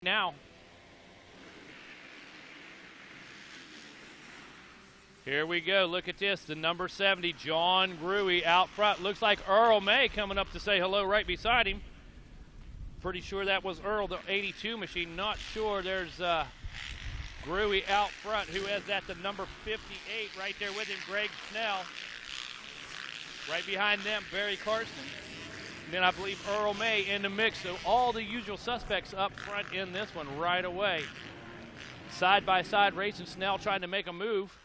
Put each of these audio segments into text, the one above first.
now. Here we go. Look at this. The number 70, John Gruey out front. Looks like Earl May coming up to say hello right beside him. Pretty sure that was Earl, the 82 machine. Not sure. There's Gruey out front, who has that the number 58 right there with him, Greg Schnell. Right behind them, Barry Carson. And then I believe Earl May in the mix. So all the usual suspects up front in this one right away. Side by side racing. Snell trying to make a move.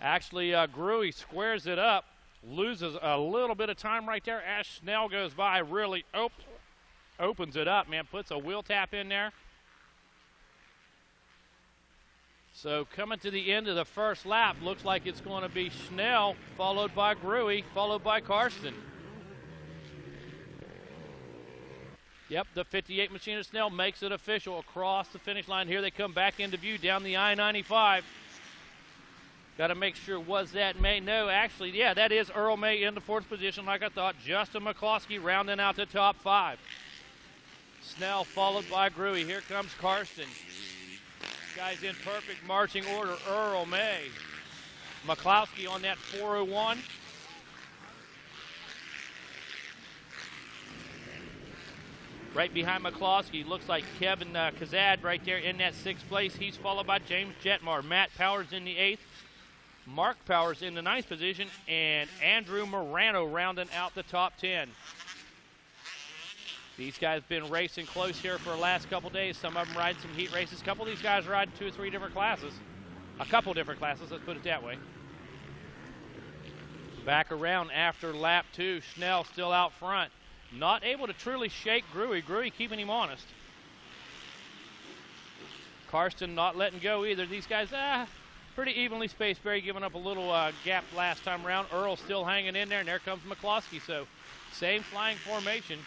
Actually, Gruey squares it up, loses a little bit of time right there as Snell goes by, really opens it up, man, puts a wheel tap in there. So coming to the end of the first lap, looks like it's going to be Snell, followed by Gruey, followed by Karsten. Yep, the 58 machine of Snell makes it official across the finish line. Here they come back into view down the I-95. Got to make sure, was that May? No, actually, yeah, that is Earl May in the fourth position like I thought. Justin McCloskey rounding out the top five. Snell followed by Gruey. Here comes Karsten. Guys in perfect marching order. Earl May. McCloskey on that 401. Right behind McCloskey, looks like Kevin Kazad right there in that sixth place. He's followed by James Jetmar. Matt Powers in the eighth. Mark Powers in the ninth position, and Andrew Morano rounding out the top 10. These guys been racing close here for the last couple days. Some of them riding some heat races. A couple of these guys riding 2 or 3 different classes. A couple different classes, let's put it that way. Back around after lap 2. Snell still out front. Not able to truly shake Gruey. Gruey keeping him honest. Karsten not letting go either. These guys, pretty evenly spaced. Barry giving up a little gap last time around. Earl still hanging in there, and there comes McCloskey. So same flying formation.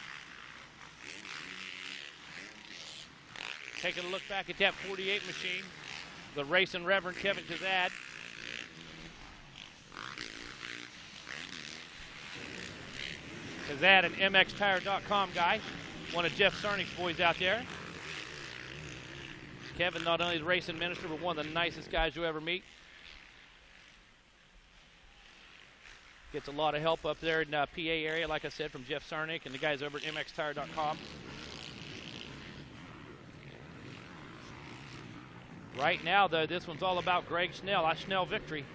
Taking a look back at that 48 machine. The racing Reverend Kevin Kazad. Kazad, an MXTire.com guy. One of Jeff Cerny's boys out there. Kevin, not only the racing minister, but one of the nicest guys you ever meet. Gets a lot of help up there in the PA area, like I said, from Jeff Sarnick and the guys over at MXTire.com. Right now, though, this one's all about Greg Schnell. Schnell victory.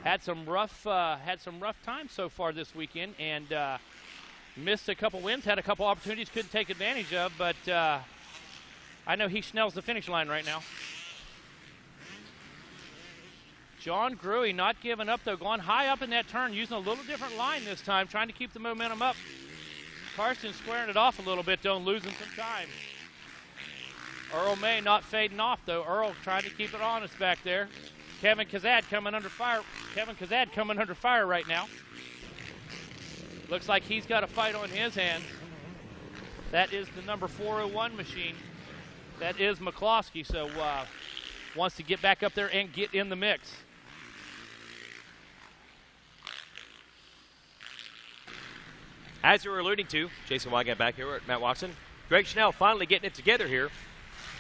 Had some rough times so far this weekend, and missed a couple wins. Had a couple opportunities, couldn't take advantage of, but. I know he Schnells the finish line right now. John Gruey not giving up, though, going high up in that turn, using a little different line this time, trying to keep the momentum up. Karsten squaring it off a little bit, though, and losing some time. Earl May not fading off, though. Earl trying to keep it honest back there. Kevin Kazad coming under fire. Kevin Kazad coming under fire right now. Looks like he's got a fight on his hands. That is the number 401 machine. That is McCloskey, so wants to get back up there and get in the mix. As you were alluding to, Jason Wygant back here at Matt Watson. Greg Schnell finally getting it together here.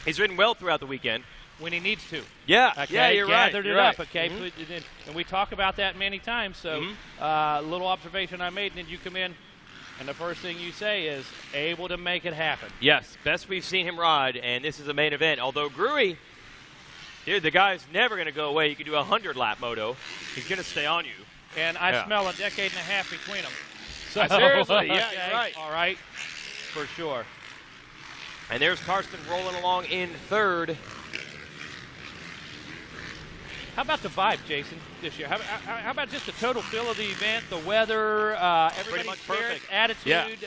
He's ridden well throughout the weekend. When he needs to. Yeah, okay? Yeah, you're right. Gathered it you're up, right. okay? Mm-hmm. And we talk about that many times, so a little observation I made, and then you come in, and the first thing you say is, able to make it happen. Yes, best we've seen him ride, and this is a main event. Although Gruey, dude, the guy's never going to go away. You can do a 100-lap moto. He's going to stay on you. And I smell a decade and a half between them. So, seriously, yeah, you're right. All right, for sure. And there's Karsten rolling along in third. How about the vibe, Jason, this year? How about just the total feel of the event, the weather, everybody's spirits, attitude,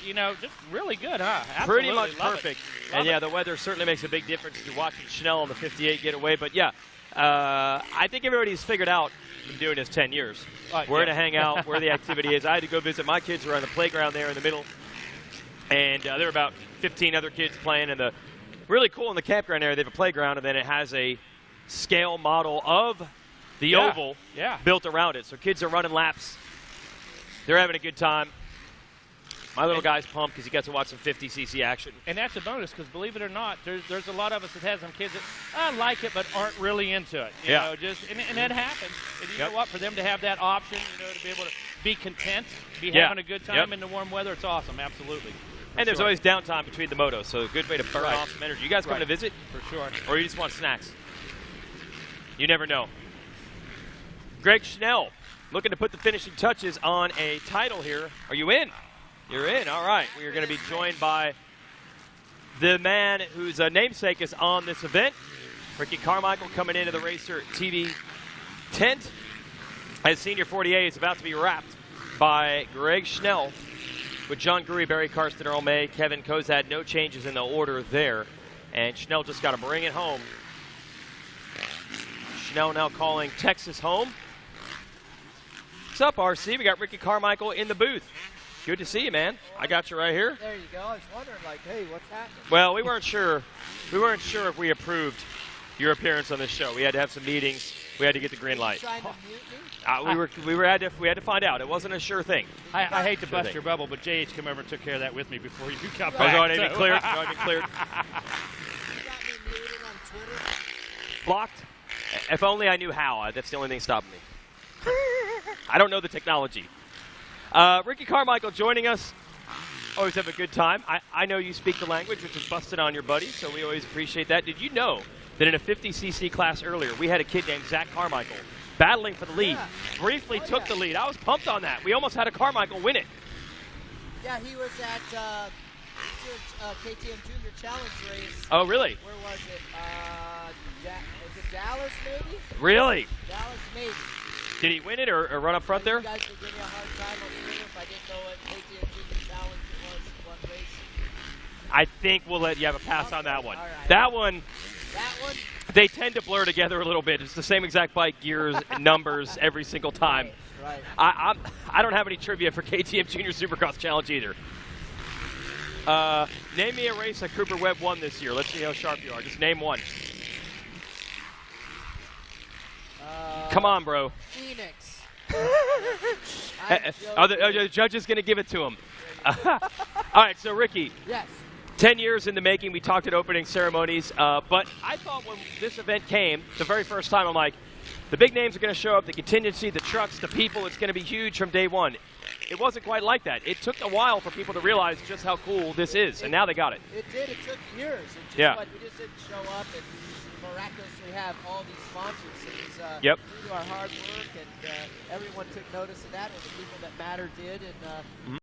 you know, just really good, huh? Absolutely. Pretty much perfect. And, yeah, the weather certainly makes a big difference to watching Schnell on the 58 get away. But, yeah, I think everybody's figured out, been doing this 10 years, where to hang out, where the activity is. I had to go visit my kids who are on the playground there in the middle. And there were about 15 other kids playing. And the really cool in the campground area, they have a playground, and then it has a scale model of the oval built around it. So kids are running laps. They're having a good time. My little guy's pumped because he got to watch some 50cc action. And that's a bonus because, believe it or not, there's a lot of us that have some kids that like it but aren't really into it. You know, and that happens. And you know what? For them to have that option, to be able to be content, be having a good time in the warm weather, it's awesome. Absolutely. And there's always downtime between the motos, so a good way to burn off some energy. You guys come to visit? For sure. Or you just want snacks? You never know. Greg Schnell looking to put the finishing touches on a title here. Are you in? You're in. All right. We are going to be joined by the man whose namesake is on this event, Ricky Carmichael, coming into the Racer TV tent as Senior 40A is about to be wrapped by Greg Schnell with John Gruey, Barry Karsten, Earl May, Kevin Kozad. No changes in the order there. And Schnell just got to bring it home. Schnell now calling Texas home. What's up, RC? We got Ricky Carmichael in the booth. Good to see you, man. I got you right here. There you go. I was wondering, like, hey, what's happening? Well, we weren't sure. We weren't sure if we approved your appearance on this show. We had to have some meetings. We had to get the green light. Trying to mute me? We had to find out. It wasn't a sure thing. I hate to bust your bubble, but JH came over and took care of that with me before you got back. I was already cleared. You got me muted on Twitter? Blocked? If only I knew how. That's the only thing stopping me. I don't know the technology. Ricky Carmichael joining us. Always have a good time. I know you speak the language, which is busted on your buddy, so we always appreciate that. Did you know that in a 50cc class earlier, we had a kid named Zach Carmichael battling for the lead, briefly took the lead. I was pumped on that. We almost had a Carmichael win it. Yeah, he was at KTM Junior Challenge race. Oh, really? Where was it? Was it Dallas, maybe? Really? Dallas, maybe. Did he win it or run up front there? You guys would give me a hard time on Twitter if I didn't know what KTM Junior Challenge was, one race. I think we'll let you have a pass on that one. All right. That one, they tend to blur together a little bit. It's the same exact bike, gears, numbers every single time. Right. I don't have any trivia for KTM Junior Supercross Challenge either. Name me a race that Cooper Webb won this year. Let's see how sharp you are. Just name one. Come on, bro. Phoenix. The judge is going to give it to him. All right, so Ricky. Yes. 10 years in the making. We talked at opening ceremonies. But I thought when this event came, the very first time, I'm like, the big names are going to show up, the contingency, the trucks, the people. It's going to be huge from day one. It wasn't quite like that. It took a while for people to realize just how cool this is, and now they got it. It did. It took years. We just didn't show up and miraculously have all these sponsors. It was due to our hard work, and everyone took notice of that, and the people that matter did. And